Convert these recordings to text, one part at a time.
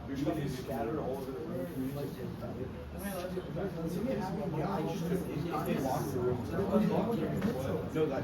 You're scattered all over the room. No, that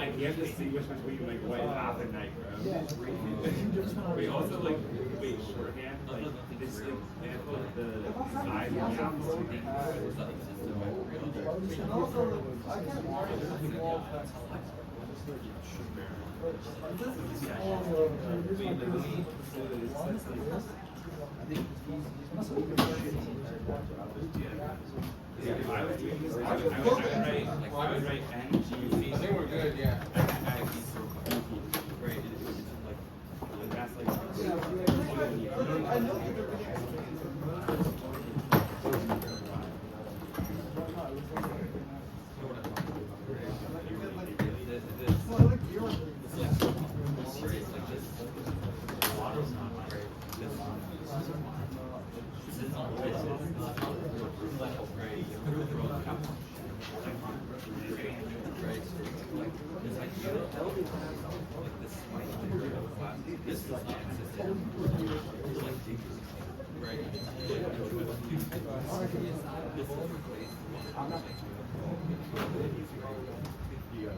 I can't distinguish between like what is half and night, bro. Wait, also like shorthand, like this like example of the size of the opposite. Yeah, I would write NG. I think we're good, yeah. Right. That's like.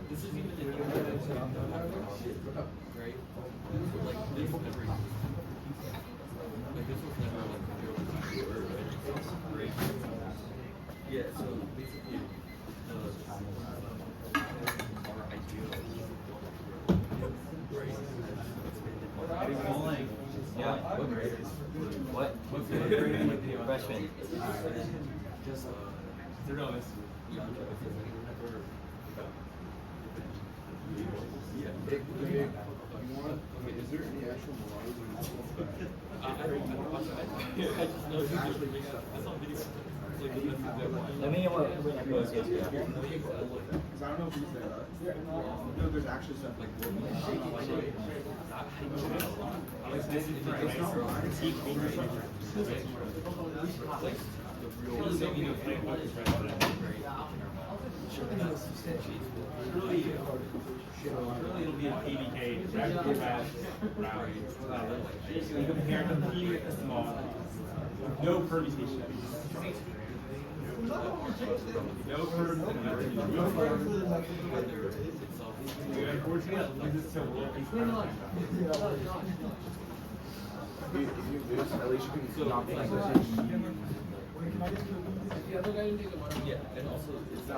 This is even the right? Like this was never right? Yeah, so basically our ideal Yeah. What grade? What? what's the grade? Freshman. Just Is there any actual morality? Let me know what everyone's getting. Because I don't know if he's there. No, there's actually stuff like Really, it'll be an 80K rapid rally. You compare the medium with the small. No permutation. No perms and no perms. Unfortunately, it loses to world peace. if you lose, at least you can not make yeah, and also it's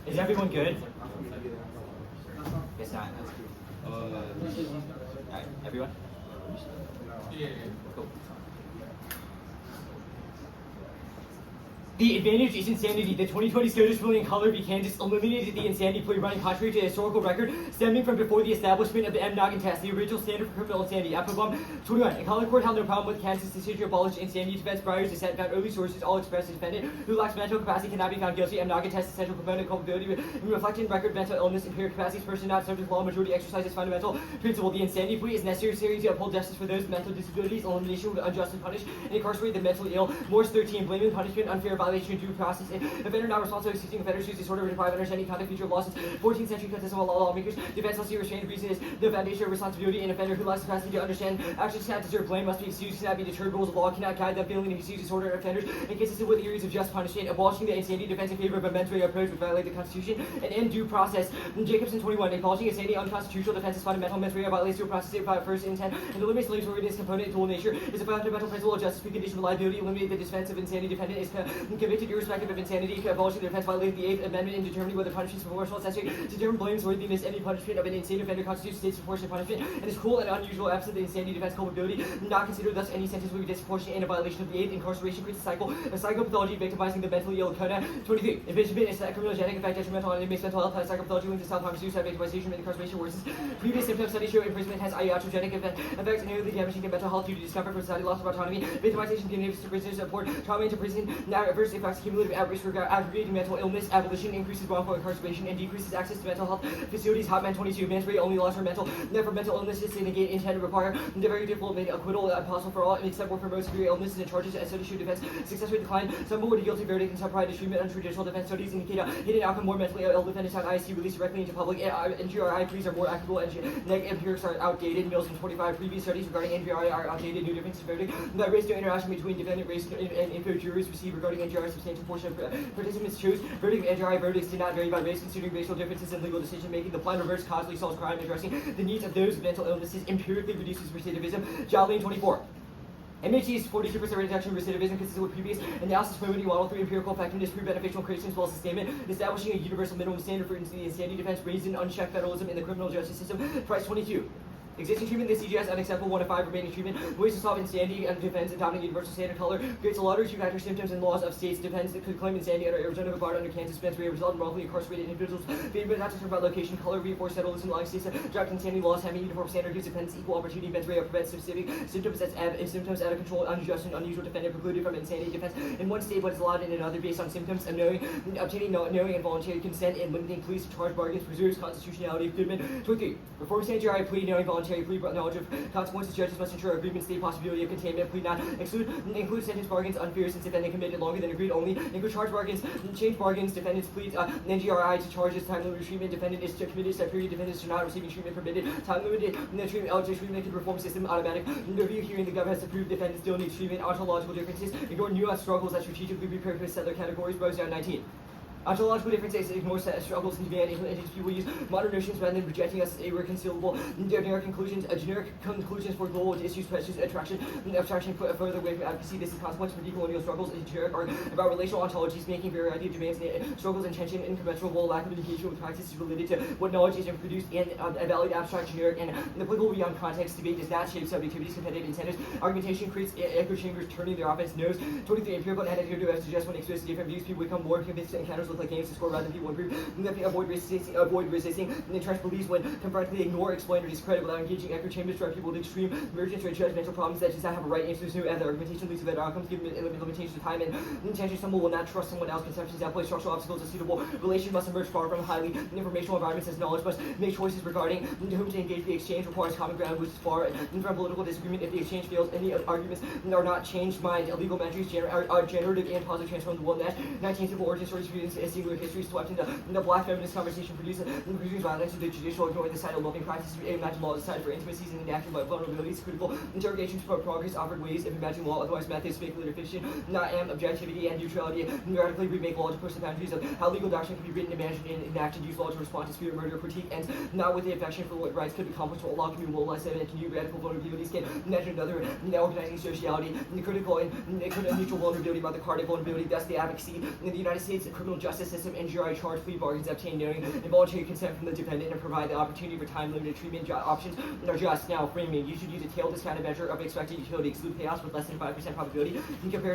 Is everyone good? It's not. Alright, everyone? yeah. Cool. The advantage is insanity. The 2020 SCOTUS ruling in color v. Kansas eliminated the insanity plea running contrary to historical record stemming from before the establishment of the M-Noggin test, the original standard for criminal insanity. Applebaum 21. A color court held no problem with Kansas' decision to abolish insanity defense prior to dissent, found early sources all expressed the defendant who lacks mental capacity cannot be found guilty. M-Noggin test essential component of culpability in reflecting record mental illness, impaired capacities, person not subject to law, majority exercises fundamental principle. The insanity plea is necessary to uphold justice for those with mental disabilities, elimination of unjustly punished and incarcerate the mentally ill. Morse 13. Blaming punishment, unfair violation of due process. Offender not responsible for seizing offenders whose disorder or deprive understanding conduct feature of law since 14th century Contextual lawmakers. Defense must be restrained of reason is the foundation of responsibility. An offender who lacks capacity to understand actions cannot deserve blame, must be excused, cannot be deterred. Rules of law cannot guide them failing to excuse disorder of offenders inconsistent with theories of just punishment. Abolishing the insanity defense in favor of a mens rea approach would violate the Constitution. And in due process, Jacobson 21, abolishing insanity unconstitutional defense is fundamental. Mens rea violates due process of first intent and eliminates slave's origin component dual nature is a fundamental principle of justice. Precondition of liability. Eliminate the defense of insanity. Defendant is convicted irrespective of insanity. Abolishing the defense violated the 8th Amendment in determining whether punishment is proportional necessary to determine blameworthiness. Any punishment of an insane offender constitutes state's proportionate punishment and is cruel and unusual absent the insanity defense culpability. Not considered thus any sentence will be disproportionate and a violation of the 8th. Incarceration creates a cycle of psychopathology victimizing the mentally ill. Code 23. Imprisonment is a criminogenic effect detrimental on inmates' mental health. Has psychopathology linked to self-harm, suicide, victimization, and incarceration worsens. Previous symptoms studies show imprisonment has iatrogenic effects inherently damaging to mental health due to discomfort from society, loss of autonomy, victimization, giving to prisoners support, trauma into prison, adverse effects, cumulative at risk for aggravating mental illness, abolition, increases wrongful incarceration, and decreases access to mental health facilities. Hotman 22. Mens rea only laws for mental illnesses to negate intent require the very difficult make acquittal impossible for all, except for most severe illnesses and charges as studies show defense successfully decline. Some will with a guilty verdict and some pride to treatment. Untraditional defense studies indicate a hidden outcome. More mentally ill defendants on IST released directly into public. NGRI pleas are more equitable and empirics are outdated. Mills from 25. Previous studies regarding NGRI are outdated. New differences verdict that raised no interaction between defendant, race, and info jurors received regarding NGRI. Substantial portion of participants chose verdict of NGRI verdicts did not vary by race, considering racial differences in legal decision making. The plan reverse causally solves crime, addressing the needs of those with mental illnesses, empirically reduces recidivism. Jolene 24. MHE's 42% reduction in recidivism consistent with previous analysis promoting model 3 empirical effectiveness, proved beneficial creation as well as sustainment, establishing a universal minimum standard for the insanity defense, raised in unchecked federalism in the criminal justice system. Price 22. Existing treatment, the CGS unacceptable 1 of 5 remaining treatment. Ways to solve insanity and defense adopting universal standard color. Creates a lottery 2 factor symptoms and laws of states defense that could claim insanity under Arizona, Nevada, under Kansas, Pennsylvania, result in wrongfully incarcerated individuals. But not to talk about location, color, reinforced federalism, allowing states to draft insanity laws, having uniform standard use defense, equal opportunity, mens rea prevents specific symptoms that's symptoms out of control, unjust and unusual defendant precluded from insanity defense in one state but is allowed in another based on symptoms of obtaining knowing and voluntary consent and limiting police to charge bargains, preserves constitutionality of Goodman. 23. Before standard plea, knowing voluntary plea, knowledge of consequences, judges must ensure agreement state possibility of containment, plea not include sentence bargains unfair since defendant committed longer than agreed only, include charge bargains, change bargains, defendants plead NGRI to charges, time limited treatment, defendant is committed set period, defendants are not receiving treatment permitted, time limited treatment, eligible treatment to reform system, automatic review hearing, the government has approved defendant still needs treatment, ontological differences, ignore nuanced struggles that strategically repurpose settler categories, rose down 19. Ontological differences ignore set struggles and demand and people use modern notions rather than rejecting us as irreconcilable. Generic conclusions for global issues, pressures, abstraction put further away from advocacy. This is consequence for decolonial struggles. Generic are about relational ontologies, making variety of demands and struggles and tension incommensurable. Lack of engagement with practices related to what knowledge is produced and a valid abstract, generic, and applicable beyond context. Debate does not shape subjectivities, competitive incentives. Argumentation creates echo chambers, turning their offense nose. 23. Empirical and anecdotal suggest when expressed different views, people become more convinced to encounters like games to score rather than people improve. Avoid resisting and entrenched beliefs when confronted, they ignore, explain, or discredit without engaging echo chambers, drive people to extreme emergence or judgmental problems that does not have a right answer. There's no other argumentation leads to better outcomes, given limitations of time and intention. Someone will not trust someone else. Conceptions that place structural obstacles. A suitable relation must emerge far from highly informational environments as knowledge must make choices regarding whom to engage. The exchange requires common ground, which is far from political disagreement. If the exchange fails, any arguments are not changed mind. Illegal boundaries are generative and positive transform the world. 19 civil origin stories produced a singular history swept into the black feminist conversation producing violence to the judicial, ignoring the side of loving practices, imagined law decided for intimacies and enacted by vulnerabilities, critical interrogations for progress, offered ways of imagining law, otherwise methods, speculative fiction, not objectivity and neutrality, radically remake law to push the boundaries of how legal doctrine can be written, imagined, and enacted, use law to respond to spirit, murder, critique, and not with the affection for what rights could accomplish, what law can be mobilized, and can use radical vulnerabilities, can imagine another organizing sociality, critical and mutual vulnerability by the cardinal vulnerability, thus the advocacy in the United States criminal justice system, NGRI charge plea bargains, obtain knowing involuntary consent from the defendant, and provide the opportunity for time-limited treatment options are just. Now, framing, you should use a tail discounted measure of expected utility, exclude payouts with less than 5% probability, and compare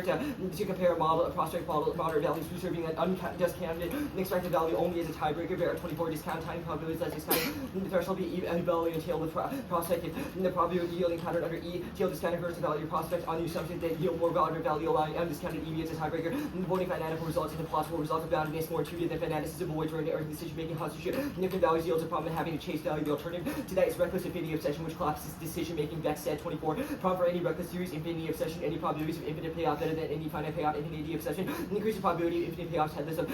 a prospect model, moderate values, preserving an undiscounted expected value only as a tiebreaker. Bear 24 discount time probabilities less discounted. The threshold be value and tail with prospect if the probability yielding pattern under E, tail discounted versus value prospect on the assumption that yield more value allowing undiscounted EV as a tiebreaker. Voting for analytical results and the plausible results of boundary demands more intuitive than fanaticism, avoids running or decision-making hostage. Infinite values yields a problem of having to chase value. The alternative to that is reckless infinity obsession, which collapses decision-making. Vex at 24. Problem for any reckless series, infinity obsession, any probabilities of infinite payoff better than any finite payoff, infinity obsession. Increase the probability of infinite payoffs headless of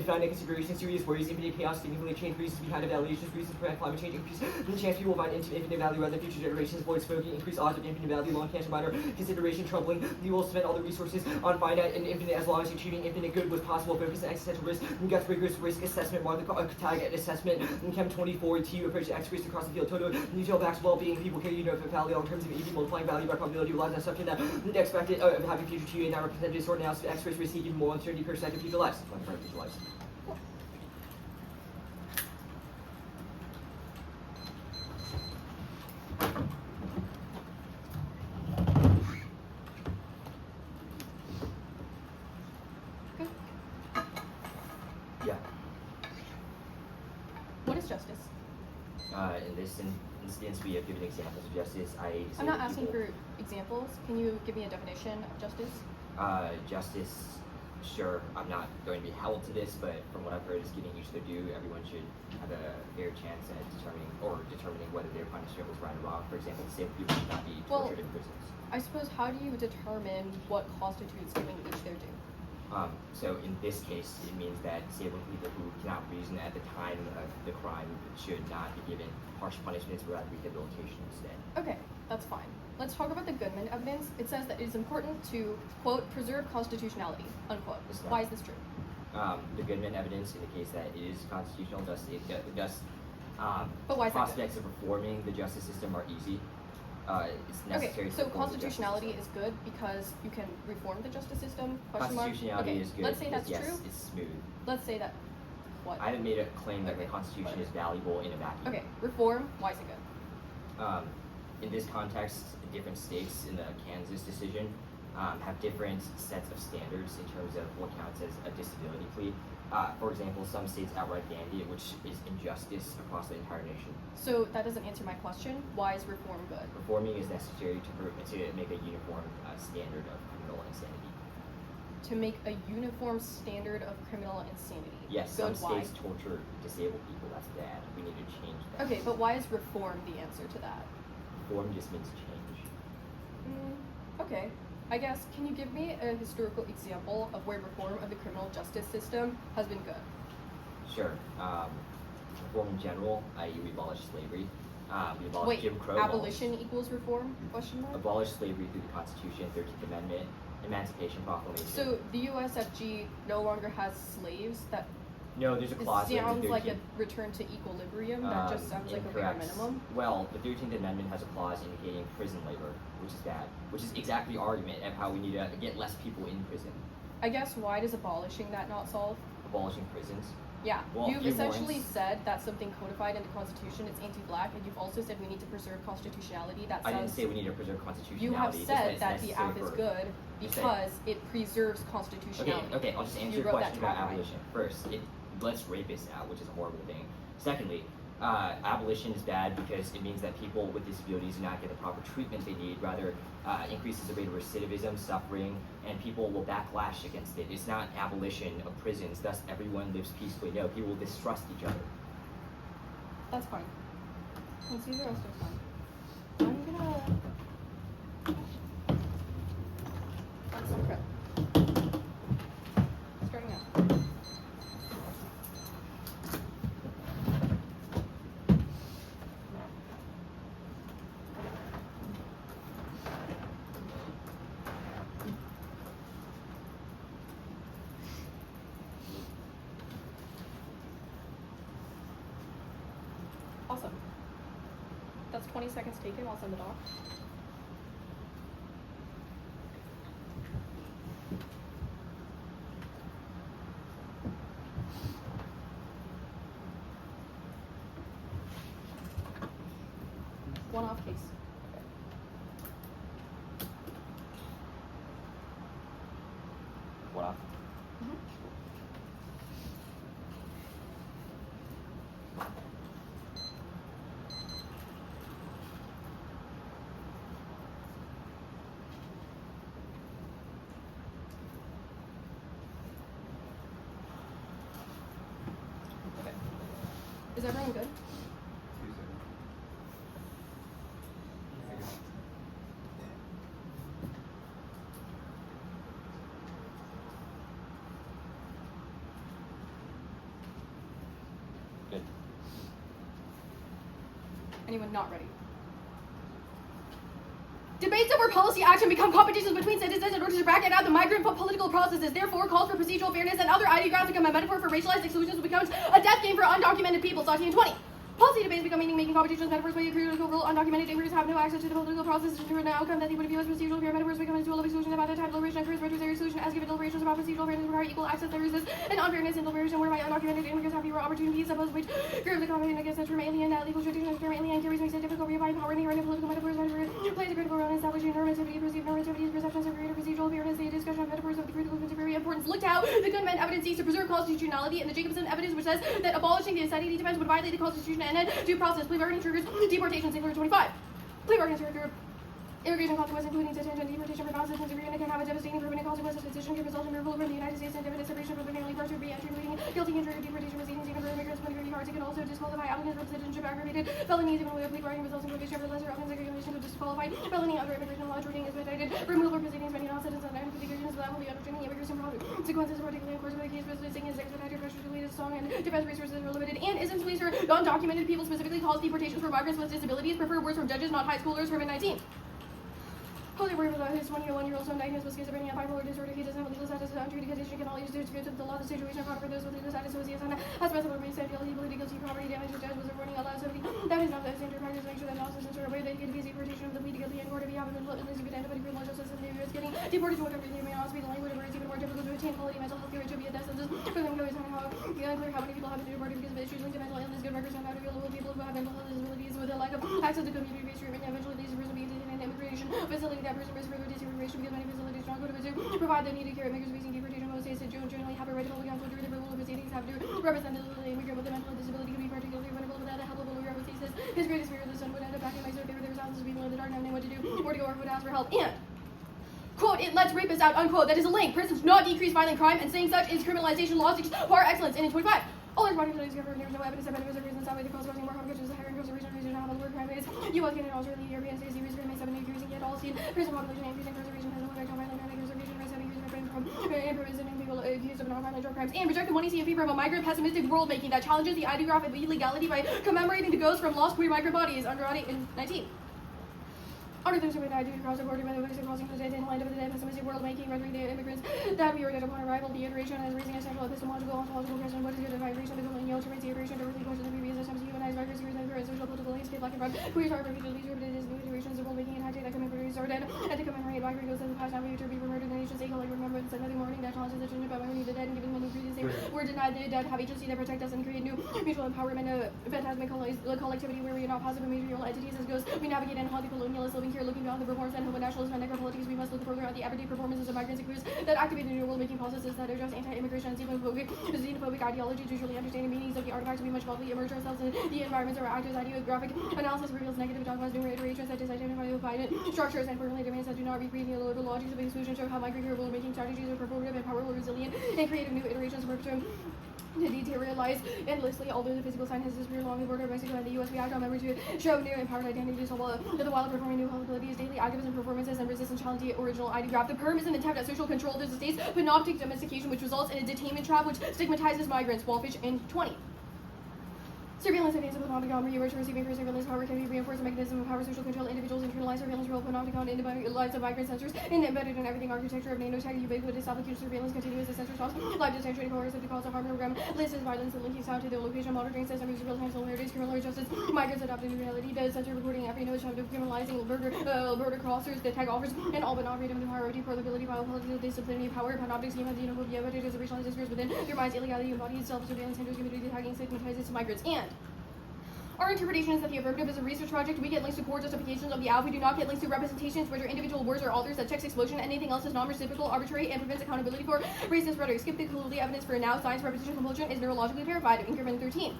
finite consideration, serious worries, infinite payoffs, significantly change reasons behind evaluations, reasons for climate change, increase the chance people will find infinite value rather than future generations, avoid smoking, increase odds of infinite value, long cancer, minor consideration, troubling. You will spend all the resources on finite and infinite as long as achieving infinite good was possible. Focus on existential risk, guts rigorous risk assessment, mark the target assessment, Chem 24, TU approach to X-rays across the field, total detail backs well-being, people care you know for value in terms of EV multiplying value by probability relies on assumption that the expected of having future TU and now represented sort analysis of X-rays risk even more uncertainty per second future lives. 25 future lives. Yeah. What is justice? In this instance, we have given examples of justice. I'm not asking for examples. Can you give me a definition of justice? Justice, sure, I'm not going to be held to this, but from what I've heard is getting each their due. Everyone should have a fair chance at determining whether their punishment was right or wrong. For example, disabled people should not be tortured in prisons. I suppose, how do you determine what constitutes giving each their due? So in this case, it means that disabled people who cannot reason at the time of the crime should not be given harsh punishments, but rather rehabilitation instead. Okay, that's fine. Let's talk about the Goodman evidence. It says that it is important to, quote, preserve constitutionality, unquote. Why is this true? The Goodman evidence indicates that it is constitutional, thus but why is that prospects of reforming the justice system are easy. It's necessary to so reform the constitutionality justice is good because you can reform the justice system? Constitutionality is good. Let's say that's yes, true. It's smooth. Let's say that. What? I haven't made a claim that the Constitution is valuable in a vacuum. Okay, reform. Why is it good? In this context, different states in the Kansas decision have different sets of standards in terms of what counts as a disability plea. For example, some states outright banned it, which is injustice across the entire nation. So that doesn't answer my question. Why is reform good? Reforming is necessary to make a uniform standard of criminal insanity. To make a uniform standard of criminal insanity. Yes, good. some states torture disabled people. That's bad. We need to change that. Okay, but why is reform the answer to that? Reform just means change. Okay. I guess, can you give me a historical example of where reform of the criminal justice system has been good? Sure. Reform in general, i.e. we abolished slavery. We abolished Jim Crow laws. Abolition equals reform? Question mark? Abolished slavery through the Constitution, 13th Amendment, Emancipation Proclamation. So the USFG no longer has slaves? That no, there's a clause in the 13th. Sounds like a return to equilibrium. That just sounds like a bare minimum. Well, the 13th Amendment has a clause indicating prison labor, which is bad. Which is exactly the argument of how we need to get less people in prison. I guess, why does abolishing that not solve? Abolishing prisons? Yeah, well, you've essentially said that's something codified in the Constitution, it's anti-black, and you've also said we need to preserve constitutionality. That sounds, I didn't say we need to preserve constitutionality. You have said that the app is good because it preserves constitutionality. Okay, I'll just answer your question about abolition. First, it lets rapists out, which is a horrible thing. Secondly, abolition is bad because it means that people with disabilities do not get the proper treatment they need, rather increases the rate of recidivism, suffering, and people will backlash against it. It's not abolition of prisons, thus everyone lives peacefully. No, people will distrust each other. That's fine. Let's see the rest of time. I'm gonna... That's some prep. Starting out. Awesome. That's 20 seconds taken. I'll send it off. One off case. One off? Is everyone good? Good. Anyone not ready? Debates over policy action become competitions between citizens in order to bracket out the migrant political processes. Therefore, calls for procedural fairness and other ideographic become a metaphor for racialized exclusions becomes a death game for undocumented peoples. 1920. Policy debates become meaning-making competitions. Metaphors play a critical role. Undocumented immigrants have no access to the political process to determine the outcome that they would view as procedural fair. Metaphors become a tool of exclusion about the type of deliberation occurs. Adversary solution as given deliberations about procedural fairness require equal access. There is an unfairness in deliberation whereby undocumented immigrants have fewer opportunities, suppose which group the competent against the term alien, legal tradition of term alien carries makes it difficult to reify power in the art of political metaphors. Metaphor plays a critical role in establishing normativity. Perceived normativity is perception of greater procedural fairness. The discussion of metaphors of the critical contemporary importance. Looked out the Goodman evidence seeks to preserve constitutionality, and the Jacobson evidence which says that abolishing the assignee defense would violate the Constitution and due process. Plea bargaining triggers deportation. Singular 25. Plea bargaining trigger immigration consequences, including detention, deportation for non-citizens, agreement can have a devastating permanent consequence. The decision can result in removal from the United States and definite separation from the family parts of re-entry, leading guilty injury or deportation proceedings even for immigrants when very hard. It can also disqualify applicants from citizenship. Aggravated felonies even with a plea bargain results in probation for lesser offense. Regulation of disqualified felony under immigration law. Treating is mandated. Removal proceedings many non-citizens and convictions without fully understanding immigration consequences, particularly in course of the case processing is expedited, pressure to lead a song, and defense resources are limited. And isn't police for undocumented people specifically cause deportations for migrants with disabilities? Prefer words from judges, not high schoolers. From 19. Jose worried about his 21-year-old son diagnosed with schizophrenia, bipolar disorder. He doesn't have a legal status as an untreated condition. Can all use to the law. The situation of for those with legal status. So he has special remains and he believed guilty of property damage, which was a warning allowed. So that is not the standard practice. Make sure that non-citizens are aware that he can be deportation of the plea to guilty and court if he haven't been put in this event. Anybody criminal justice and the is getting deported to whatever they may not speak the language where it's even more difficult to attain quality mental health care. It should be a death sentence for them to always how unclear how many people have been deported because of issues linked to mental illness. Good records on how to deal with people who have mental health disabilities with a lack of access to community-based treatment. Eventually, these person being detained in an immigration facility. That person is further deterioration because many facilities don't go to provide the needed care. Immigrants facing deportation most states generally have a right to hold counsel during the removal proceedings. Have to represent the immigrant with a mental disability can be particularly vulnerable without the help of a lawyer. Who says his greatest fear of the son would end up back in my there were thousands of people in the dark not knowing what to do, where to go, or who to ask for help. And quote, it lets rapists out, unquote. That is a link. Prisons not decrease violent crime, and saying such is criminalization laws par excellence. And in 25. All our body studies cover there's no evidence that benefits of reasons that way the cost causing more harm because the higher incarceration reason how the lower crime rates. U.S. Canada, Australia, European states, the reason remains 7 increasing yet all seen prison population increasing incarceration has no effect on violent crime. Incarceration rates have increased from imprisoning people accused of non-violent drug crimes. And reject the money see in favor of a migrant pessimistic world-making that challenges the ideograph of illegality by commemorating the ghosts from lost queer migrant bodies. Andrade in 19. Under those who died due to cross the border by the ways of crossing the dead in light of the dead pessimistic world making, rendering the immigrants that we are dead upon arrival, the iteration as raising a central epistemological ontological question: what is good the vibration of the colonial to raise the iteration to earthly question the previous attempts to humanize migrants, queers, and social political landscape, black and brown, queers are repeatedly interpreted as new iterations of world making and high-tech that commemorate are dead, and to commemorate migrant ghosts of the past, now we to be remembered the nation's sake, like remembrance another morning that challenges the tradition about remembering the dead and giving them new credence. They were denied the dead have agency that protect us and create new mutual empowerment, phantasmic collectivity where we are not passive material entities as ghosts. We navigate and haunt the colonialists living here, looking beyond the performance and hope and nationalism and necropolitics. We must look further at the everyday performances of migrants and queers that activate the new world-making processes that address anti-immigration and xenophobic ideologies. Usually understanding meanings of the artifacts we must boldly immerse ourselves in the environments of our actors. Ideographic analysis reveals negative dogmas, numerous iterations that disidentify violent structures and formulate demands that do not read the local logics of exclusion. Show how migrant queer world-making strategies are performative and powerful, resilient, and creative new iterations of to deterialize endlessly, although the physical sign has disappeared along the border of Mexico and the U.S. We act on memory to show new empowered identities while performing new possibilities, daily activism performances, and resistance challenge the original ideograph. The perm is an attempt at social control of the state's panoptic domestication, which results in a detainment trap which stigmatizes migrants. Wallfish in 20. Surveillance ideas of panopticon, where you are receiving for surveillance power can be reinforced a mechanism of power social control. Individuals internalize surveillance role panopticon in the lives of migrant sensors and embedded in everything architecture of nanotech, ubiquitous application surveillance continuous the sensor source, live detection, coercive cause of harm program, lists violence and linking sound to the location monitoring system, uses real time similarities, criminal justice, migrants adopt a new reality, does sensor recording every node of criminalizing border crossers, the tag offers, and all but not freedom to priority, portability, biopolitical disciplinary power, panoptic scheme of xenophobia, but it is a racialized discourse within your mind's illegality, embodied self-surveillance, hinders community tagging, stigmatizes migrants, and our interpretation is that the affirmative is a research project. We get links to core justifications of the out. We do not get links to representations, whether individual words or authors, that checks explosion. Anything else is non-reciprocal, arbitrary, and prevents accountability for racist rhetoric. Skip the evidence for now. Science representation compulsion is neurologically verified. Increment 13.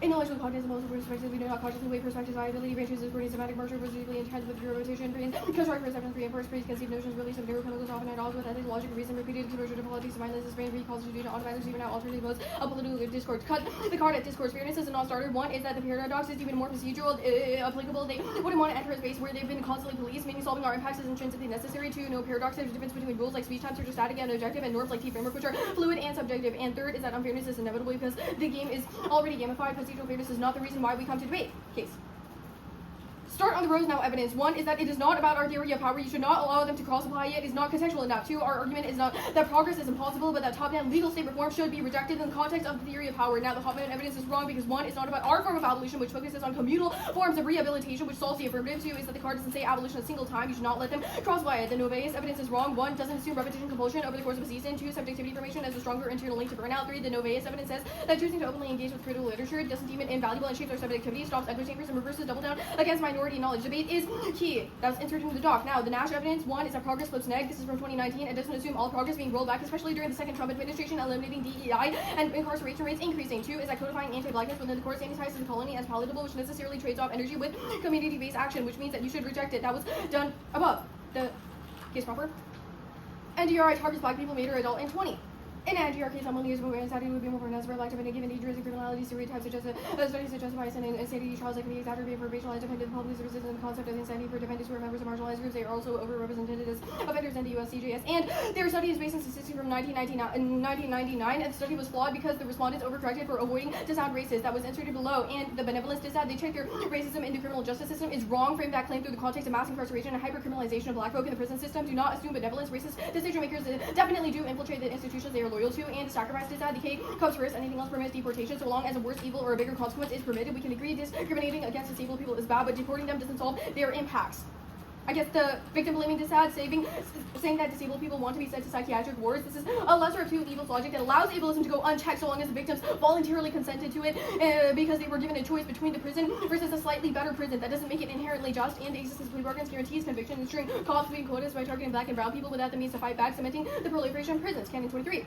Intellectual cognizance and multiple perspectives, we do not consciously weigh perspectives, viability, ranges, discourse, semantic marcher, positively intense with rotation, construct perceptions, reinforce preconceived notions, release of neurochemicals, often at odds with ethics, logic, reason, repeated exposure to politics, mindless, brain, reconstituted, automatic, even out alternative modes of political discourse. Cut the card at discourse. Fairness is a non-starter. One is that the paradox is even more procedural, applicable. They wouldn't want to enter a space where they've been constantly policed, meaning solving our impacts is intrinsically necessary. Two, no paradox. There's a difference between rules like speech times, which are static and objective, and norms like T framework, which are fluid and subjective. And third is that unfairness is inevitable because the game is already gamified. Procedural fairness is not the reason why we come to debate. Case. Start on the rows now evidence. One is that it is not about our theory of power. You should not allow them to cross-apply it. It is not contextual enough. Two, our argument is not that progress is impossible, but that top-down legal state reform should be rejected in the context of the theory of power. Now, the Hoffman evidence is wrong because one, it's not about our form of abolition, which focuses on communal forms of rehabilitation, which solves the affirmative. Two, is that the card doesn't say abolition a single time. You should not let them cross-apply it. The Novaeus evidence is wrong. One, doesn't assume repetition compulsion over the course of a season. Two, subjectivity formation as a stronger internal link to burnout. Three, the Novaeus evidence says that choosing to openly engage with critical literature doesn't deem it invaluable and shapes our subjectivity, stops echo chambers, and reverses double down against minority knowledge. Debate is key. That was inserted into the doc. Now, the Nash evidence, one, is that progress flips neg. This is from 2019. It doesn't assume all progress being rolled back, especially during the second Trump administration, eliminating DEI and incarceration rates increasing. Two, is that codifying anti-blackness within the court sanitizes the colony as palatable, which necessarily trades off energy with community-based action, which means that you should reject it. That was done above. The case proper. NDRI targets black people made her adult in 20. In NGR case, I'm only using movement insanity would be more pronounced for elective and given dangerous and criminality stereotypes studies such bias and insanity trials that can be exacerbated for racialized offended the public's resistance and the concept of insanity for defendants who are members of marginalized groups. They are also overrepresented as offenders in the US CJS. And their study is based on statistics from 1999, and the study was flawed because the respondents overcorrected for avoiding to sound racist. That was inserted below. And the benevolence dissad, they check their racism in the criminal justice system is wrong. Frame that claim through the context of mass incarceration and hyper-criminalization of black folk in the prison system. Do not assume benevolence. Racist decision makers definitely do infiltrate the institutions they are loyal to, and sacrifice dissad. The K comes first. Anything else permits deportation. So long as a worse evil or a bigger consequence is permitted, we can agree discriminating against disabled people is bad, but deporting them doesn't solve their impacts. I guess the victim blaming dissad, saying that disabled people want to be sent to psychiatric wards. This is a lesser of two evils logic that allows ableism to go unchecked so long as the victims voluntarily consented to it because they were given a choice between the prison versus a slightly better prison. That doesn't make it inherently just, and the existence of plea bargains guarantees conviction, ensuring cops between quotas by targeting black and brown people without the means to fight back, cementing the proliferation of prisons. Canon 23.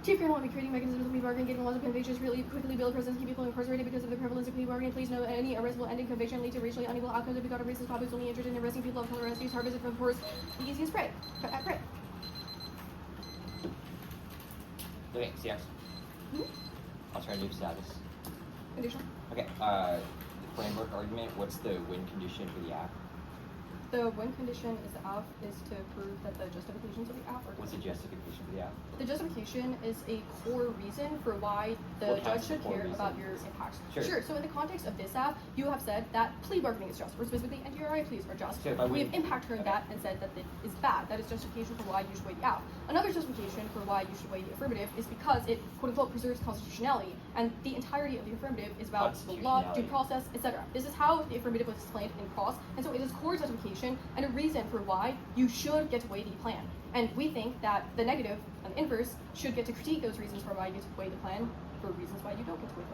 Chief Colonel will be creating mechanisms of plea bargaining, getting laws of convictions really quickly build prisons, keep people incarcerated because of the prevalence of plea bargaining. Please note any arrest will end in conviction, lead to racially unequal outcomes if you got a racist cop who's only interested in arresting people of color as he's harvested from the forest. The easiest prey. Cut at prey. Okay, CS. Alternative status. Conditional. Okay, the framework argument, what's the win condition for the app? The win condition is the app is to prove that the justifications of the app are What's the justification for the app? The justification is a core reason for why the What judge counts as should core care reason? about your impacts. Sure. So in the context of this app, you have said that plea bargaining is just, or specifically NDRI pleas are just. So if I We win- have impact turned that and said that it is bad. That is justification for why you should weigh the app. Another justification for why you should weigh the affirmative is because it quote unquote preserves constitutionality, and the entirety of the affirmative is about the law, due process, etc. This is how the affirmative was explained in Cross, and so it is core justification and a reason for why you should get to weigh the plan. And we think that the negative and the inverse should get to critique those reasons for why you get to weigh the plan for reasons why you don't get to weigh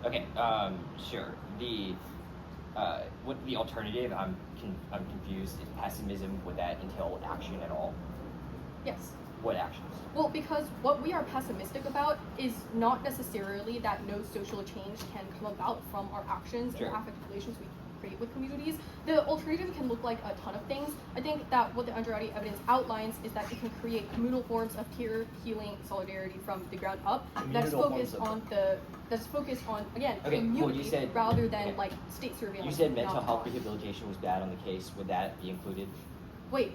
the plan. Okay, sure. What the alternative? I'm confused. Is pessimism, would that entail action at all? Yes. What actions? Well, because what we are pessimistic about is not necessarily that no social change can come about from our actions Sure. and affective relations we create with communities. The alternative can look like a ton of things. I think that what the underwriting evidence outlines is that it can create communal forms of peer healing solidarity from the ground up. That's Communal focused forms on again Okay, well, community you said- rather than okay. like state surveillance. You said mental not health law. rehabilitation was bad on the case. Would that be included? Wait,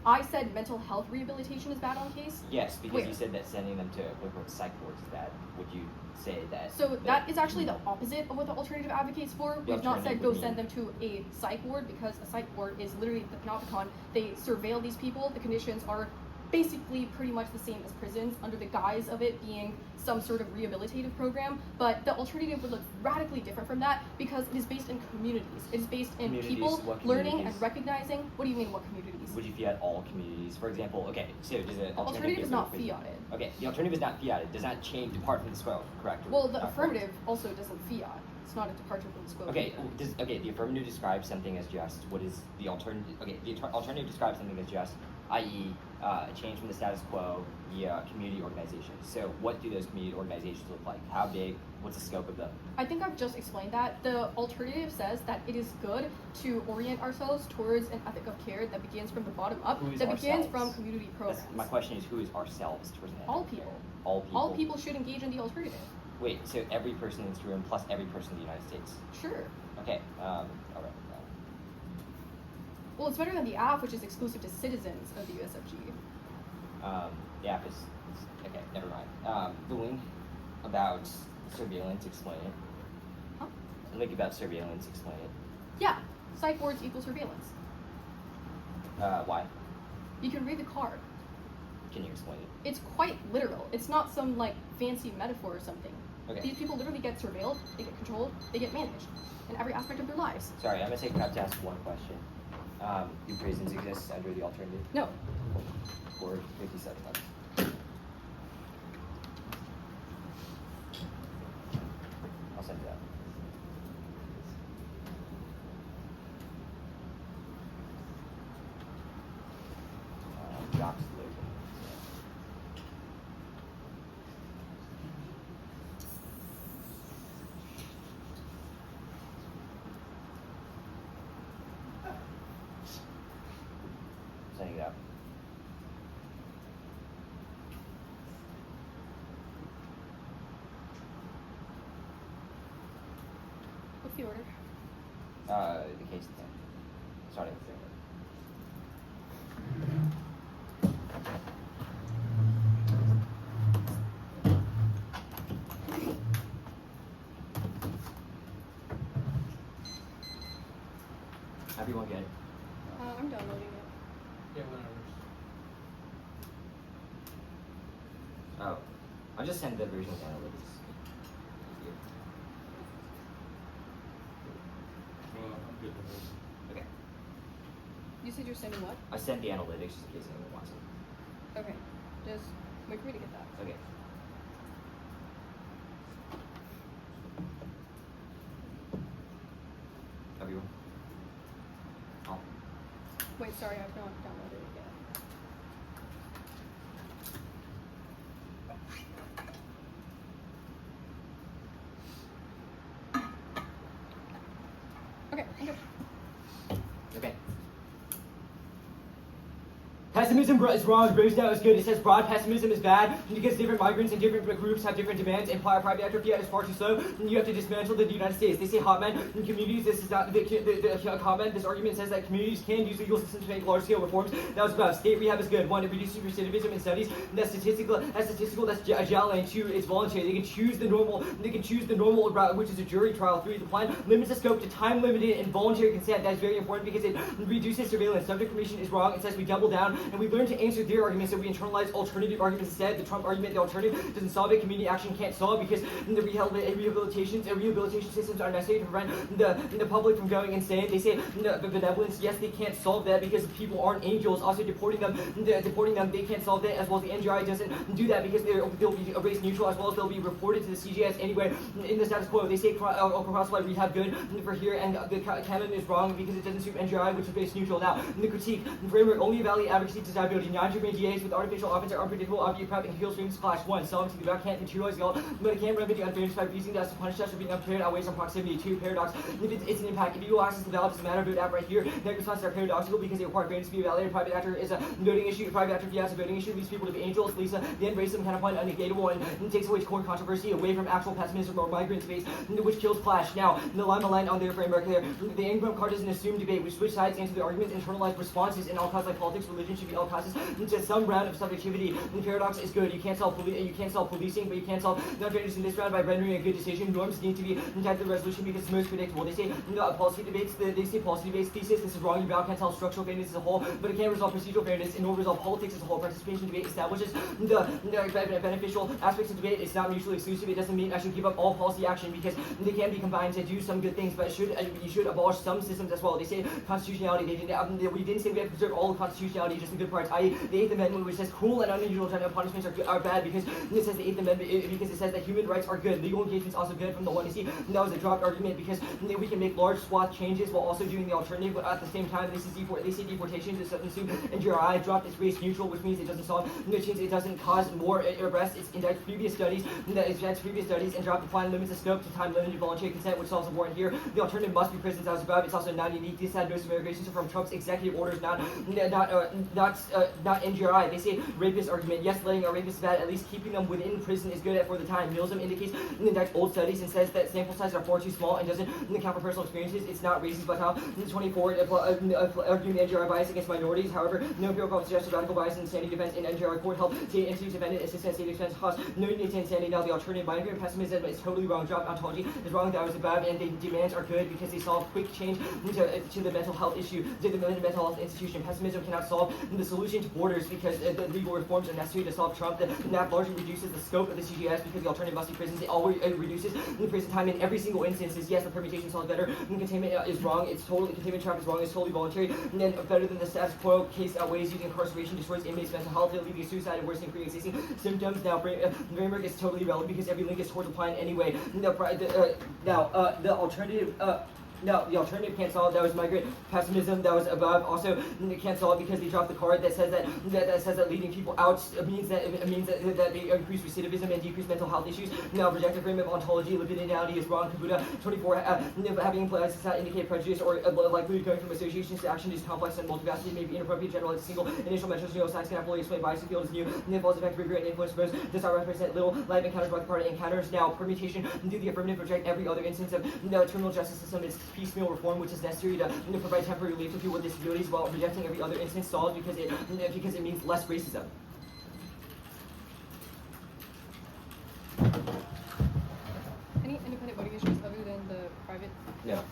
I said mental health rehabilitation is bad on case? Yes, because Where? you said that sending them to quote-unquote psych wards is bad. Would you say that? So that is actually the opposite of what the alternative advocates for. The We've not said alternative go would send them to a psych ward because a psych ward is literally the panopticon. They surveil these people. The conditions are basically pretty much the same as prisons under the guise of it being some sort of rehabilitative program. But the alternative would look radically different from that because it is based in communities. It is based in Communities, people what learning communities? and recognizing. What do you mean what communities? Would you fiat all communities? For example, okay, so does an The alternative is not fiated. Okay, the alternative is not fiated. Does not change depart from the scope, correct? Well, the Not affirmative also doesn't fiat. It's not a departure from the scope. Okay, the affirmative describes something as just. What is the alternative? Okay, the alternative describes something as just. i.e., a change from the status quo via community organizations. So what do those community organizations look like? How big? What's the scope of them? I think I've just explained that. The alternative says that it is good to orient ourselves towards an ethic of care that begins from the bottom up, Who is that begins ourselves? from community programs. My question is, who is ourselves towards that? All people. All people. All people should engage in the alternative. Wait, so every person in this room plus every person in the United States. Sure. Okay. All right. Well, it's better than the app, which is exclusive to citizens of the USFG. The app is okay. Never mind. The link about surveillance, explain it. Huh? The link about surveillance, explain it. Yeah. Psych wards equal surveillance. Why? You can read the card. Can you explain it? It's quite literal. It's not some like fancy metaphor or something. Okay. These people literally get surveilled, they get controlled, they get managed in every aspect of their lives. Sorry, I'm gonna take time to ask one question. Do prisons exist under the alternative? No. For 57 months. I'll send you that. Docs loading. Sending it out. What's the order? The case is 10. Starting with 3. Everyone good? I'm downloading it. Yeah, whatever. Oh, I'll just send the version of analytics. I'm good with it. Okay. You said you're sending what? I sent the analytics just in case anyone wants it. Okay. Just wait for me to get that. Okay. Everyone? Oh. Wait, sorry, I've not downloaded it yet. Okay, I'm good. Okay. Pessimism is wrong, Bruce now is good. It says broad pessimism is bad because different migrants and different groups have different demands and private actor fiat is far too slow and you have to dismantle the United States. They say hot men in communities, this is not the comment. This argument says that communities can use legal systems to make large-scale reforms. That was about state rehab is good. 1, it reduces recidivism in studies. And that's statistical, that's jelly. And 2, it's voluntary. They can choose the normal route, which is a jury trial. 3, the plan limits the scope to time-limited and voluntary consent. That is very important because it reduces surveillance. Subject permission is wrong. It says we double down and we learn to answer their arguments, so we internalize alternative arguments instead. The Trump argument, the alternative doesn't solve it. Community action can't solve because the rehabilitation systems are necessary to prevent the public from going insane. They say the benevolence, yes, they can't solve that because people aren't angels. Also, deporting them, they can't solve that, as well as the NGI doesn't do that because they'll be race neutral, as well as they'll be reported to the CGS anyway. In the status quo, they say cross-flight rehab good for here, and the canon is wrong because it doesn't suit NGI, which is race neutral. Now, in the critique, the framework only evaluate advocacy desirability. Non-german DAs with artificial offense are unpredictable, obvious prep, and heal streams clash. 1, solvency, the back can't materialize the all, but it can remedy unfairness by refusing to punish us for being unfair and outweighs on proximity. 2, paradox. If it's an impact. If you access the valid, doesn't matter. Vote app right here. Negative responses are paradoxical because they require fairness to be validated. Private actor is a voting issue. Private actor fiat is a voting issue. These people to be angels. Lisa, then racism kind of point unnegatable and takes away core controversy away from actual pessimism or migrant space, which kills clash. Now, the line on their framework there. The Ingram card doesn't assume debate. We switch sides, answer the arguments, internalize responses in all causes like politics, religion should be all causes into some round of subjectivity. The paradox is good. You can't solve policing, but you can't solve the unfairness in this round by rendering a good decision. Norms need to be tied to the resolution because it's most predictable. They say policy debates thesis. This is wrong. You can't tell structural fairness as a whole, but it can resolve procedural fairness and nor resolve politics as a whole. Participation debate establishes the beneficial aspects of debate. It's not mutually exclusive. It doesn't mean I should give up all policy action because they can be combined to do some good things, but you should abolish some systems as well. They say constitutionality. We didn't say we have to preserve all constitutionality, just a good good parts, i.e. the 8th Amendment, which says cruel and unusual general punishments are bad because it says the 8th Amendment, because it says that human rights are good. Legal engagement's also good from the one you see. And that was a dropped argument because we can make large swath changes while also doing the alternative, but at the same time, they say deportation is substitute and GRI dropped its race neutral, which means it doesn't solve, which means it doesn't cause more arrests. It's indexed previous studies and dropped the fine limits of scope to time limited voluntary consent, which solves the warrant here. The alternative must be prisons as above. It's also not unique. This had no immigration from Trump's executive orders, not NGRI. They say rapist argument. Yes, letting a rapist bad. At least keeping them within prison is good for the time. Millism indicates indexed old studies and says that sample sizes are far too small and doesn't account for personal experiences. It's not racist, but how 24 arguing NGRI bias against minorities. However, no empirical suggests radical bias in insanity defense in NGRI court help state entities defendant assistance state defense costs no unity to insanity. Now the alternative migrant pessimism is totally wrong. Drop ontology is wrong. That was above, and the demands are good because they solve quick change to the mental health issue, to the mental health institution. Pessimism cannot solve the solution to borders because the legal reforms are necessary to solve Trump. The NAP largely reduces the scope of the CGS because the alternative must be prisons. It always reduces the prison time in every single instance. Yes, the permutation solves better. Containment is wrong. It's totally containment trap is wrong. It's totally voluntary. And then better than the status quo case outweighs using incarceration destroys inmates' mental health, leading to suicide and worsening pre-existing symptoms. Now, framework is totally relevant because every link is towards applying anyway. The alternative. No, the alternative can't solve. That was migrant pessimism. That was above. Also, it can't solve because they dropped the card that says that leading people out means that they increase recidivism and decrease mental health issues. Now, projective frame of ontology, libidinality is wrong. Kabuta 24 having implies does not indicate prejudice or likelihood going from associations to action is complex and multifaceted. May be inappropriate. Generalized single initial measures. Science cannot fully explain bias. The field is new. And the false effect, rigor, and influence grows. Does not represent little life encounters by the party encounters. Now, permutation do the affirmative project every other instance of the criminal justice system is piecemeal reform, which is necessary to provide temporary relief to people with disabilities, while rejecting every other instance solved because it means less racism. Any independent voting issues other than the private? No.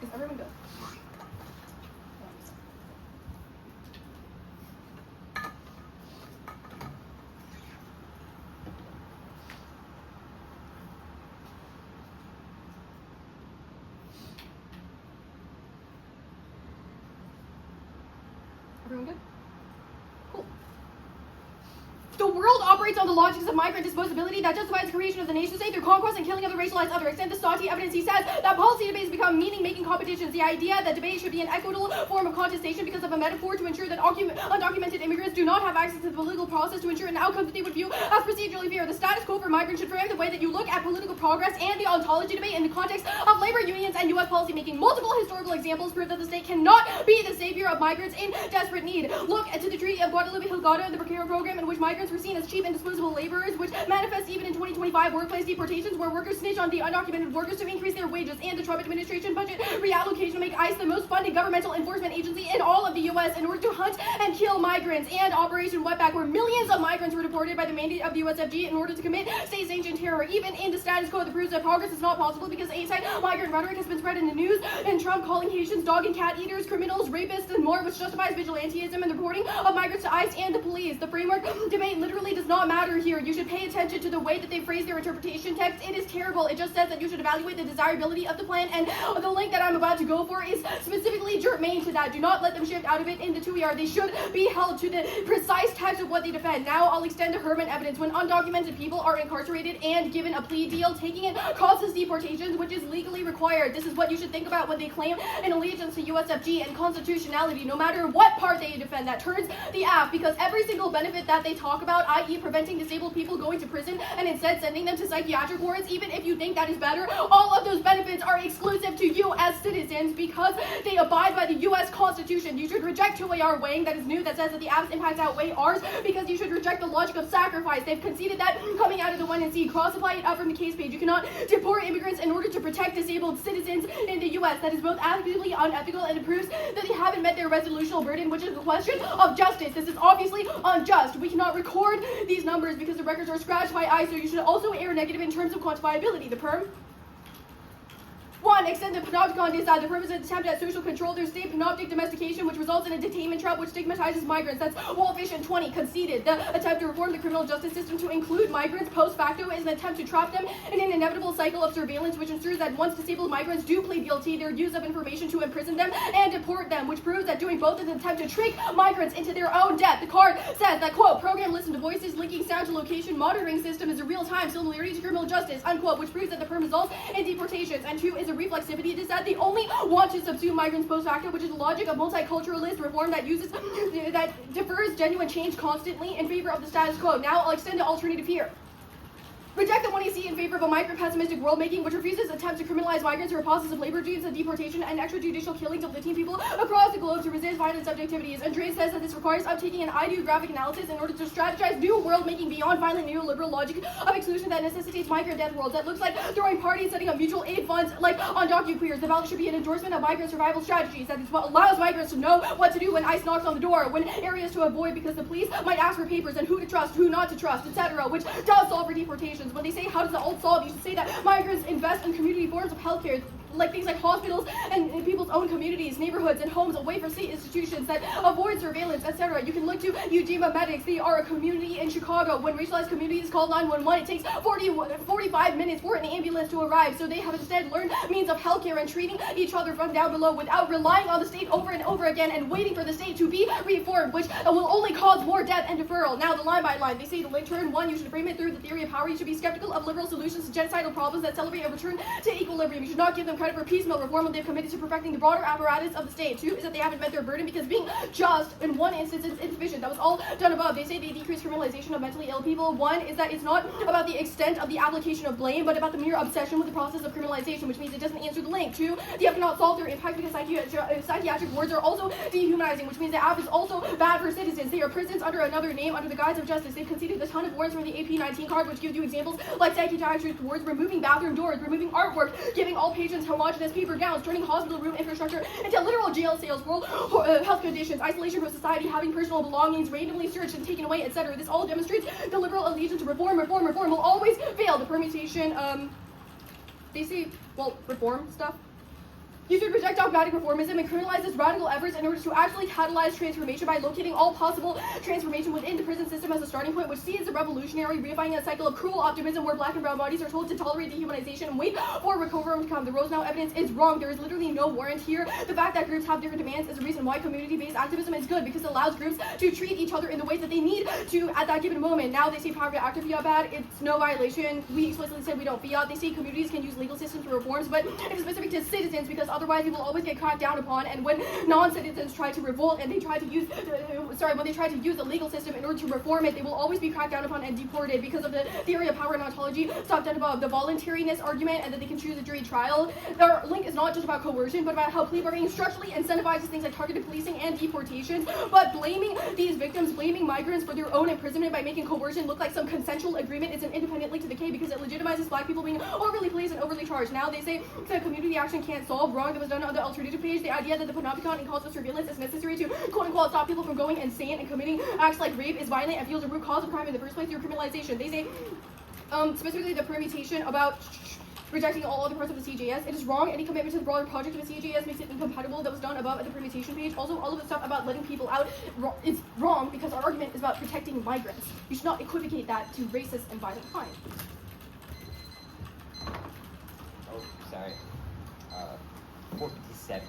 Is everyone good? Everyone good? Cool. The world operates on the logics of migrant disposability that justifies the creation of the nation state through conquest and killing of the racialized other. Extend the Stati evidence, he says that policy debates become meaning-making competitions. The idea that debate should be an equitable form of contestation because of a metaphor to ensure that undocumented immigrants do not have access to the political process to ensure an outcome that they would view as procedurally fair. The status quo for migrants should frame the way that you look at political progress and the ontology debate in the context of labor unions and U.S. policymaking. Multiple historical examples prove that the state cannot be the savior of migrants in desperate need. Look to the Treaty of Guadalupe-Hidalgo and the Procedural program in which migrants were seen as cheap and disposable laborers, which manifests even in 2025 workplace deportations where workers snitch on the undocumented workers to increase their wages, and the Trump administration budget reallocation to make ICE the most funded governmental enforcement agency in all of the U.S. in order to hunt and kill migrants, and Operation Wetback where millions of migrants were deported by the mandate of the USFG in order to commit state-sanctioned terror. Even in the status quo that proves that progress is not possible because anti-migrant rhetoric has been spread in the news, and Trump calling Haitians dog and cat eaters, criminals, rapists, and more, which justifies vigilantism and the reporting of migrants to ICE and the police. The framework debate literally does not matter here. You should pay attention to the way that they phrase their interpretation text. It is terrible. It just says that you should evaluate the desirability of the plan, and the link that I'm about to go for is specifically germane to that. Do not let them shift out of it into 2ER. They should be held to the precise text of what they defend. Now I'll extend to Herman evidence. When undocumented people are incarcerated and given a plea deal, taking it causes deportations, which is legally required. This is what you should think about when they claim an allegiance to USFG and constitutionality, no matter what part they defend. That turns the app, because every single benefit that they talk about, i.e. preventing disabled people going to prison and instead sending them to psychiatric wards, even if you think that is better, all of those benefits are exclusive to you as citizens because they abide by the U.S. Constitution. You should reject 2AR weighing that is new that says that the app's impacts outweigh ours, because you should reject the logic of sacrifice. They've conceded that coming out of the 1NC. Cross-apply it up from the case page. You cannot deport immigrants in order to protect disabled citizens in the U.S. That is both actively unethical and it proves that they haven't met their resolutional burden, which is a question of justice. This is obviously unjust. We cannot record these numbers because the records are scratched by ICE, so you should also err negative in terms of quantifiability. The perm 1. Extend the panopticon decide. The purpose is to attempt at social control through state panoptic domestication, which results in a detainment trap which stigmatizes migrants. That's Wolfish and 20. Conceded. The attempt to reform the criminal justice system to include migrants post facto is an attempt to trap them in an inevitable cycle of surveillance, which ensures that once disabled migrants do plead guilty, their use of information to imprison them and deport them, which proves that doing both is an attempt to trick migrants into their own death. The card says that, quote, program listen to voices, linking sound to location, monitoring system is a real-time similarity to criminal justice, unquote, which proves that the perm results in deportations. And 2 is a reflexivity. It is that they only want to subsume migrants post facto, which is the logic of multiculturalist reform that defers genuine change constantly in favor of the status quo. Now I'll extend the alternative here. Reject the 1AC in favor of a migrant pessimistic world-making, which refuses attempts to criminalize migrants who are process of labor regimes and deportation and extrajudicial killings of 15 people across the globe to resist violent subjectivities. Andres says that this requires uptaking an ideographic analysis in order to strategize new world-making beyond violent neoliberal logic of exclusion that necessitates migrant death worlds. That looks like throwing parties, setting up mutual aid funds like on DocuQueers. The ballot should be an endorsement of migrant survival strategies. That is what allows migrants to know what to do when ICE knocks on the door, when areas to avoid because the police might ask for papers, and who to trust, who not to trust, etc., which does solve for deportations. When they say how does the alt solve, you should say that migrants invest in community forms of healthcare, like things like hospitals and in people's own communities, neighborhoods, and homes away from state institutions that avoid surveillance, etc. You can look to Ujima Medics. They are a community in Chicago. When racialized communities call 911, it takes 45 minutes for an ambulance to arrive. So they have instead learned means of healthcare and treating each other from down below without relying on the state over and over again and waiting for the state to be reformed, which will only cause more death and deferral. Now the line by line. They say the turn 1, you should frame it through the theory of power. You should be skeptical of liberal solutions to genocidal problems that celebrate a return to equilibrium. You should not give them credit for piecemeal reform when they've committed to perfecting the broader apparatus of the state. 2 is that they haven't met their burden because being just in one instance is insufficient. That was all done above. They say they decrease criminalization of mentally ill people. 1 is that it's not about the extent of the application of blame, but about the mere obsession with the process of criminalization, which means it doesn't answer the link. 2, the app cannot solve their impact because psychiatric wards are also dehumanizing, which means the app is also bad for citizens. They are prisons under another name under the guise of justice. They've conceded a ton of warrants from the AP19 card, which gives you examples like psychiatric wards, removing bathroom doors, removing artwork, giving all patients homogenous paper gowns, turning hospital room infrastructure into literal jail cells, world health conditions, isolation from society, having personal belongings randomly searched and taken away, etc. This all demonstrates the liberal allegiance to reform will always fail. The permutation, they say, well, reform stuff. You should reject dogmatic reformism and criminalize its radical efforts in order to actually catalyze transformation by locating all possible transformation within the prison system as a starting point, which sees the revolutionary redefining a cycle of cruel optimism where black and brown bodies are told to tolerate dehumanization and wait for recovery to come. The Rosenau evidence is wrong. There is literally no warrant here. The fact that groups have different demands is the reason why community-based activism is good, because it allows groups to treat each other in the ways that they need to at that given moment. Now they say power to act or fiat bad. It's no violation. We explicitly said we don't fiat. They say communities can use legal systems for reforms, but it's specific to citizens because otherwise they will always get cracked down upon. And when non-citizens try to revolt and they try to use when they try to use the legal system in order to reform it, they will always be cracked down upon and deported because of the theory of power and ontology stopped at above the voluntariness argument and that they can choose a jury trial. Their link is not just about coercion, but about how plea bargaining structurally incentivizes things like targeted policing and deportations. But blaming these victims, blaming migrants for their own imprisonment by making coercion look like some consensual agreement is an independent link to the K because it legitimizes black people being overly policed and overly charged. Now they say that community action can't solve wrong that was done on the alternative page. The idea that the Panopticon and calls for surveillance is necessary to quote-unquote stop people from going insane and committing acts like rape is violent and feels a root cause of crime in the first place through criminalization. They say specifically the permutation about rejecting all other parts of the CJS. It is wrong. Any commitment to the broader project of the CJS makes it incompatible. That was done above at the permutation page. Also, all of the stuff about letting people out is wrong because our argument is about protecting migrants. You should not equivocate that to racist and violent crime. Oh, sorry. 457.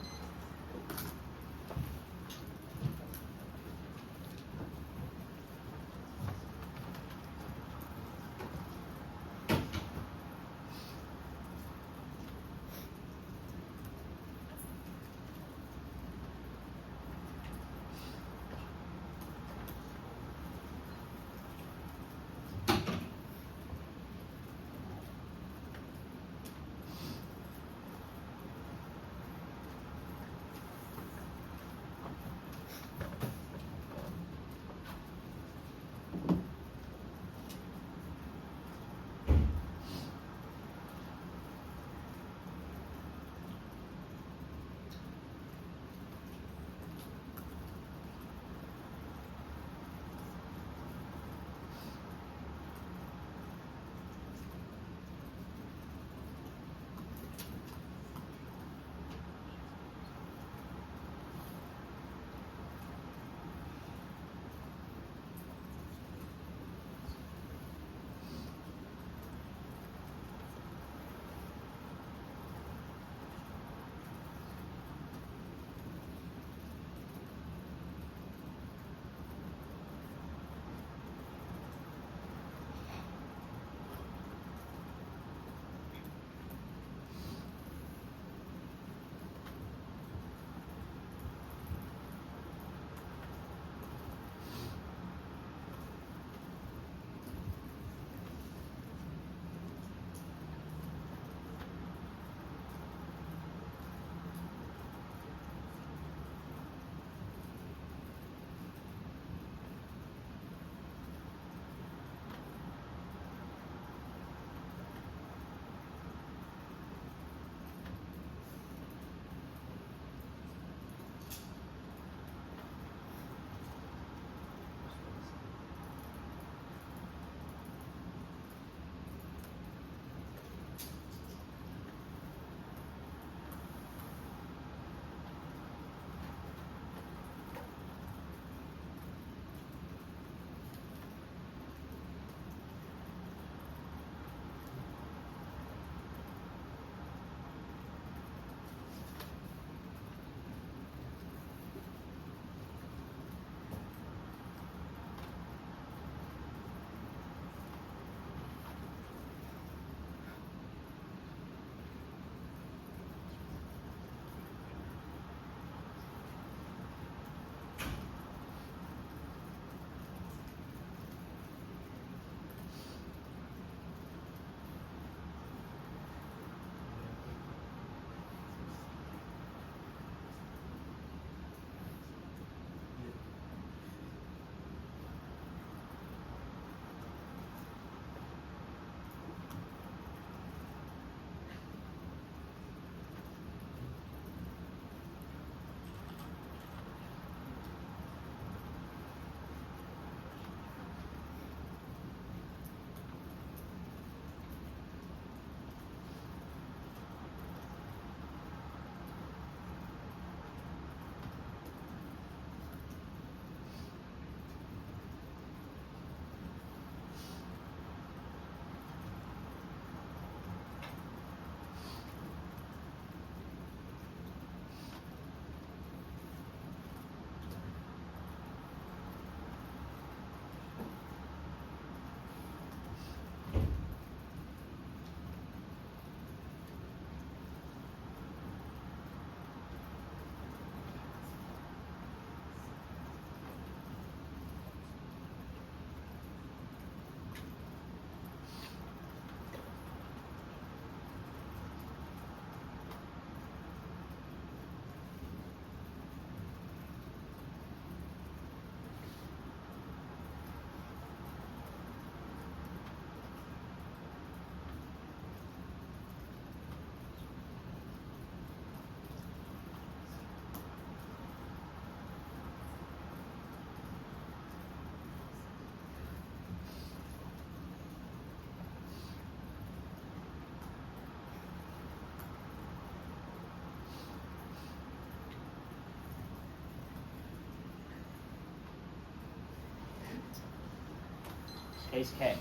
Case K.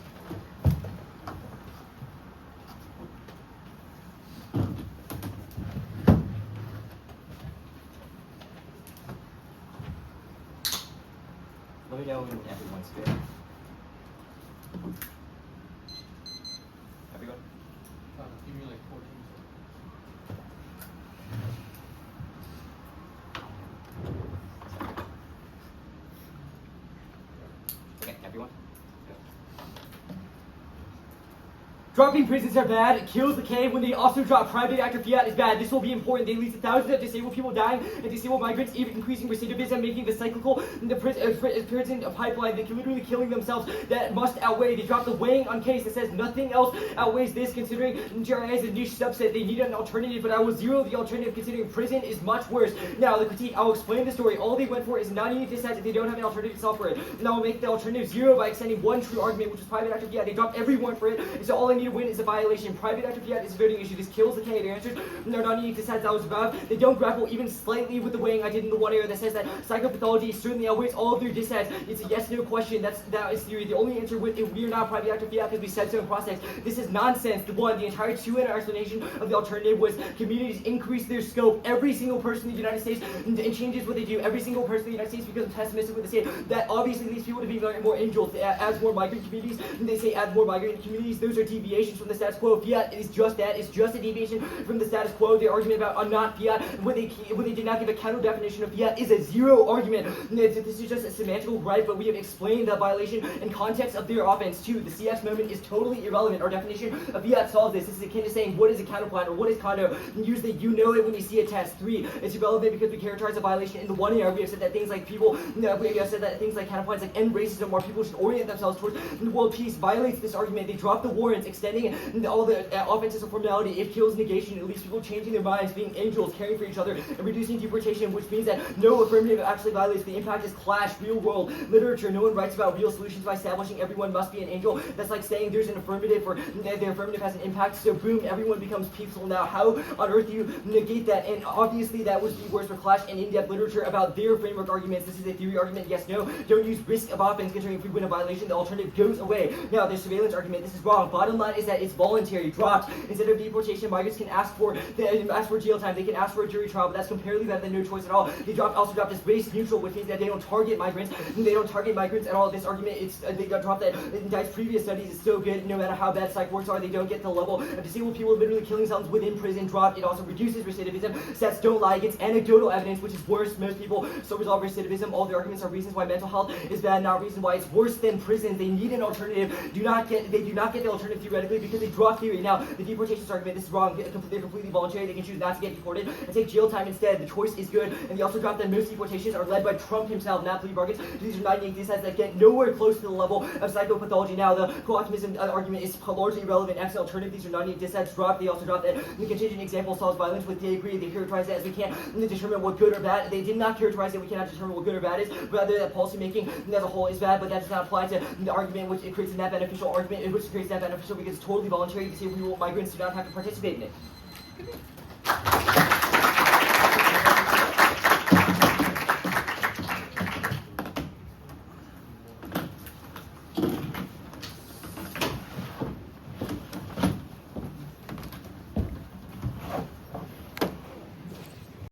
Let me know when everyone's good. Everyone? Give me like 14 Okay, everyone? Dropping prisons are bad. It kills the K. When they also drop private actor fiat is bad. This will be important. They lead to thousands of disabled people dying and disabled migrants, even increasing recidivism, making the cyclical prison pipeline. They can literally killing themselves. That must outweigh. They drop the weighing on case that says nothing else outweighs this, considering GRI is a niche subset. They need an alternative, but I will zero the alternative, considering prison is much worse. Now, the critique, I will explain the story. All they went for is not needing to decide if they don't have an alternative software. And I will make the alternative zero by extending one true argument, which is private actor fiat. They dropped everyone for it. So all I need to win is a violation. Private actor fiat is a voting issue. This kills the candidate answers. They're not needing to decide that was above. They don't grapple even slightly with the weighing I did in the one area that says that psychopathology certainly outweighs all of their dissents. It's a yes/no question. That is theory. The only answer with if we are not private actor fiat because we said so in process. This is nonsense. The entire two-inner explanation of the alternative was communities increase their scope. Every single person in the United States and changes what they do. Every single person in the United States becomes pessimistic with the state. That obviously leads people to be more angels. As more migrant communities, and they say add more migrant communities. Those are deviations from the status quo. Fiat is just that. It's just a deviation from the status quo. The argument about not fiat, when they did not give a counter definition of fiat, is a zero argument. This is just a semantical gripe, but we have explained the violation and context of their offense too. The CX moment is totally irrelevant. Our definition of fiat solves this. This is akin to saying what is a counterplan or what is condo. And usually you know it when you see a test. 3, it's irrelevant because we characterize a violation in the one area. We have said that things like people, we have said that things like counterplans like end racism, or people should orient themselves towards world peace, violates this argument. They drop the warrants, extending all the offenses of formality. It kills negation. It leaves people changing their minds, being angels, caring for each other, and reducing deportation, which means that no affirmative actually violates. The impact is clash, real world literature. No one writes about real solutions by establishing everyone must be an angel. That's like saying there's an affirmative, or the affirmative has an impact, so boom, everyone becomes peaceful. Now, how on earth do you negate that? And obviously that would be worse for clash and in-depth literature about their framework arguments. This is a theory argument, yes, no. Don't use risk of offense, considering if we win a violation, the alternative goes away. Now, their surveillance argument, this is wrong. Bottom line is that it's voluntary, dropped. Instead of deportation, migrants can ask for jail time. They can ask for a jury trial, but that's comparatively better than no choice at all. They also dropped this race neutral, which means that they don't target migrants. They don't target migrants at all. This argument, they got dropped that indicts previous studies. It's so good, no matter how bad psych works are, they don't get the level of disabled people literally killing themselves within prison. Dropped. It also reduces recidivism. Stats don't lie against anecdotal evidence, which is worse. Most people so resolve recidivism. All their arguments are reasons why mental health is bad, not reason why it's worse than prison. They need an alternative. They do not get the alternative theoretically because they drop theory. Now, the deportations argument, this is wrong. They're completely voluntary. They can choose not to get deported and take jail time instead. The choice is good. And they also dropped that most deportations are led by Trump himself, not plea bargains. These are not unique decisions that get nowhere close to the level of psychopathology. Now, the co-optimism argument is largely irrelevant. Excellent alternative. These are not unique decisions dropped. They also dropped that the contingent example solves violence with they agree. They characterize it as we can't determine what good or bad. They did not characterize it. We cannot determine what good or bad is. Rather, that policy making as a whole is bad, but that does not apply to the argument which it creates a net beneficial argument, which creates net beneficial because it's totally voluntary. Disabled migrants do not have to participate in it.